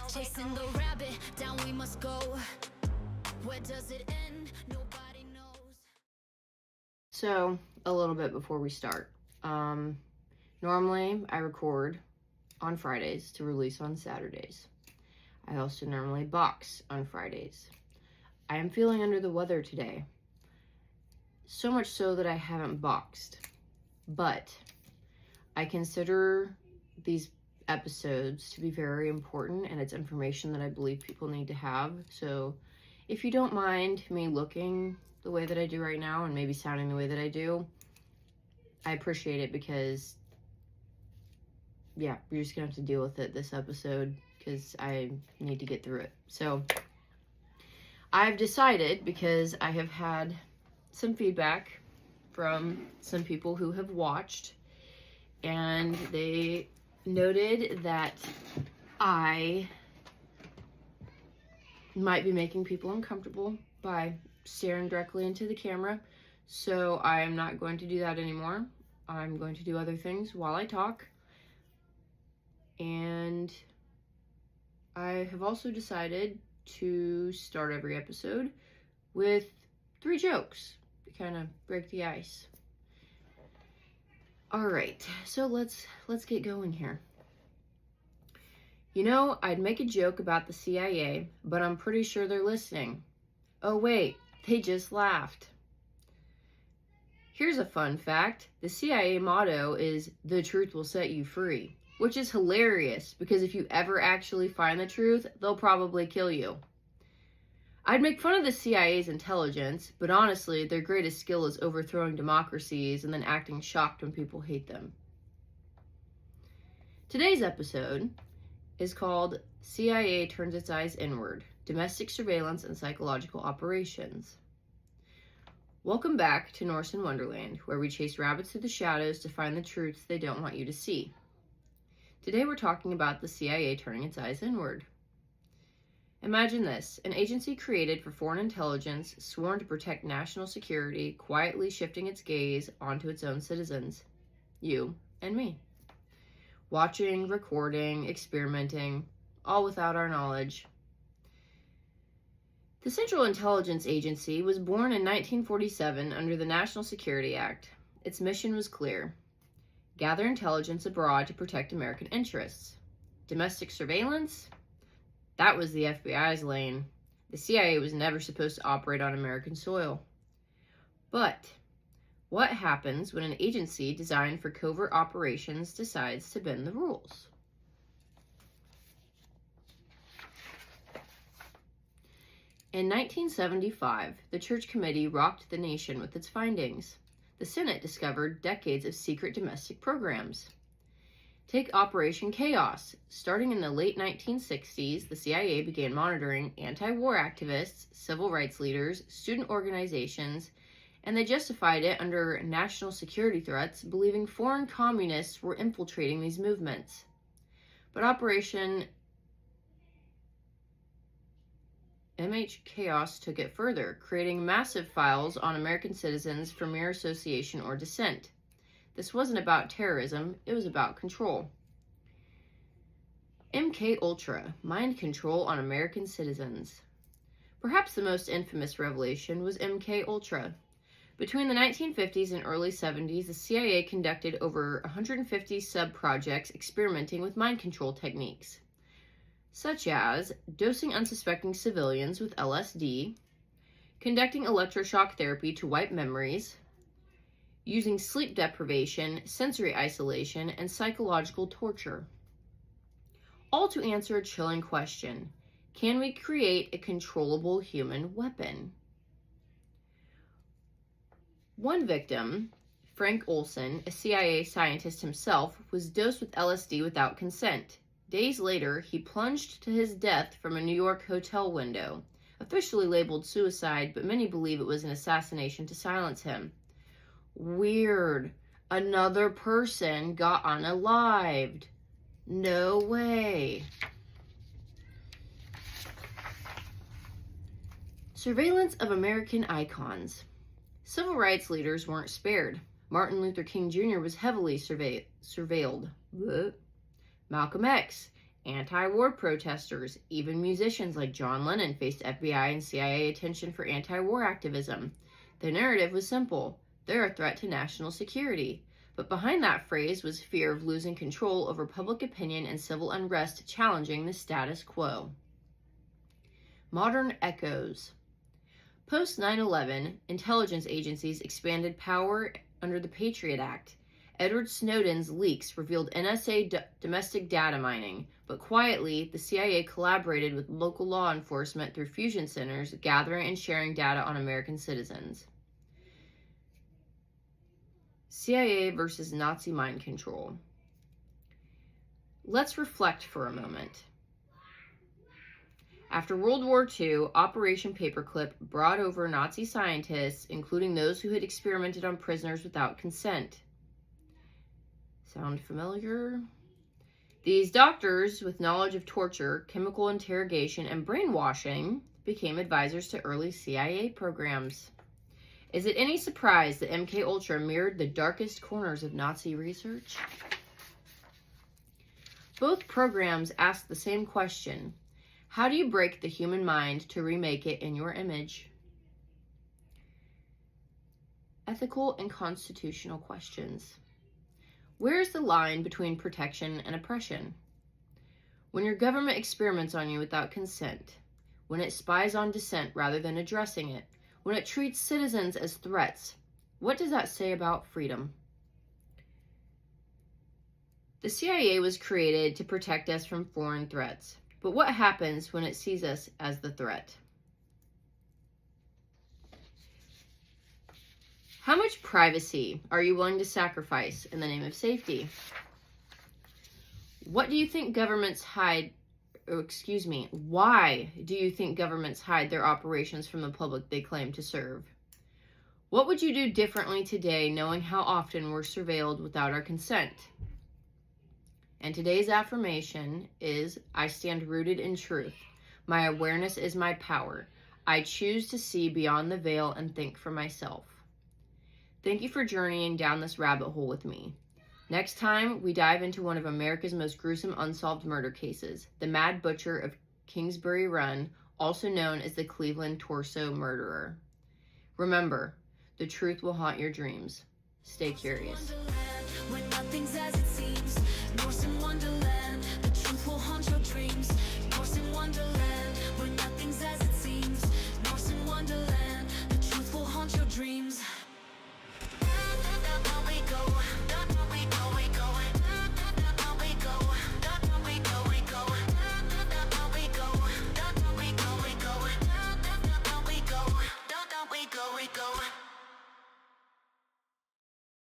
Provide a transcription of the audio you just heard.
Chasing the rabbit, down we must go. Where does it end? Nobody knows. So, a little bit before we start. Normally, I record on Fridays to release on Saturdays. I also normally box on Fridays. I am feeling under the weather today. So much so that I haven't boxed. But I consider these episodes to be very important, and it's information that I believe people need to have. So if you don't mind me looking the way that I do right now and maybe sounding the way that I do, I appreciate it, because yeah, you're just gonna have to deal with it this episode because I need to get through it. So I've decided, because I have had some feedback from some people who have watched, and they noted that I might be making people uncomfortable by staring directly into the camera. So I am not going to do that anymore. I'm going to do other things while I talk. And I have also decided to start every episode with 3 jokes to kind of break the ice. All right, so let's get going here. You know, I'd make a joke about the CIA, but I'm pretty sure they're listening. Oh wait, they just laughed. Here's a fun fact. The CIA motto is, "The truth will set you free," which is hilarious, because if you ever actually find the truth, they'll probably kill you. I'd make fun of the CIA's intelligence, but honestly, their greatest skill is overthrowing democracies and then acting shocked when people hate them. Today's episode is called CIA Turns Its Eyes Inward, Domestic Surveillance and Psychological Operations. Welcome back to Norse and Wonderland, where we chase rabbits through the shadows to find the truths they don't want you to see. Today we're talking about the CIA turning its eyes inward. Imagine this, an agency created for foreign intelligence, sworn to protect national security, quietly shifting its gaze onto its own citizens. You and me. Watching, recording, experimenting, all without our knowledge. The Central Intelligence Agency was born in 1947 under the National Security Act. Its mission was clear: gather intelligence abroad to protect American interests. Domestic surveillance? That was the FBI's lane. The CIA was never supposed to operate on American soil. But what happens when an agency designed for covert operations decides to bend the rules? In 1975, the Church Committee rocked the nation with its findings. The Senate discovered decades of secret domestic programs. Take Operation Chaos. Starting in the late 1960s, the CIA began monitoring anti-war activists, civil rights leaders, student organizations, and they justified it under national security threats, believing foreign communists were infiltrating these movements. But Operation Chaos took it further, creating massive files on American citizens for mere association or dissent. This wasn't about terrorism, it was about control. MKUltra, mind control on American citizens. Perhaps the most infamous revelation was MKUltra. Between the 1950s and early 70s, the CIA conducted over 150 sub-projects experimenting with mind control techniques, such as dosing unsuspecting civilians with LSD, conducting electroshock therapy to wipe memories, using sleep deprivation, sensory isolation, and psychological torture. All to answer a chilling question: can we create a controllable human weapon? One victim, Frank Olson, a CIA scientist himself, was dosed with LSD without consent. Days later, he plunged to his death from a New York hotel window, officially labeled suicide, but many believe it was an assassination to silence him. Weird. Another person got unalived. No way. Surveillance of American icons. Civil rights leaders weren't spared. Martin Luther King Jr. was heavily surveilled. Malcolm X, anti-war protesters, even musicians like John Lennon faced FBI and CIA attention for anti-war activism. The narrative was simple: they're a threat to national security. But behind that phrase was fear of losing control over public opinion and civil unrest challenging the status quo. Modern echoes. Post 9/11, intelligence agencies expanded power under the Patriot Act. Edward Snowden's leaks revealed NSA domestic data mining, but quietly, the CIA collaborated with local law enforcement through fusion centers, gathering and sharing data on American citizens. CIA versus Nazi mind control. Let's reflect for a moment. After World War II, Operation Paperclip brought over Nazi scientists, including those who had experimented on prisoners without consent. Sound familiar? These doctors, with knowledge of torture, chemical interrogation, and brainwashing, became advisors to early CIA programs. Is it any surprise that MKUltra mirrored the darkest corners of Nazi research? Both programs asked the same question: how do you break the human mind to remake it in your image? Ethical and constitutional questions. Where is the line between protection and oppression? When your government experiments on you without consent, when it spies on dissent rather than addressing it, when it treats citizens as threats, what does that say about freedom? The CIA was created to protect us from foreign threats, but what happens when it sees us as the threat? How much privacy are you willing to sacrifice in the name of safety? Why do you think governments hide their operations from the public they claim to serve? What would you do differently today, knowing how often we're surveilled without our consent? And today's affirmation is: I stand rooted in truth. My awareness is my power. I choose to see beyond the veil and think for myself. Thank you for journeying down this rabbit hole with me. Next time, we dive into one of America's most gruesome unsolved murder cases, the Mad Butcher of Kingsbury Run, also known as the Cleveland Torso Murderer. Remember, the truth will haunt your dreams. Stay curious. Wonderland, when nothing's as it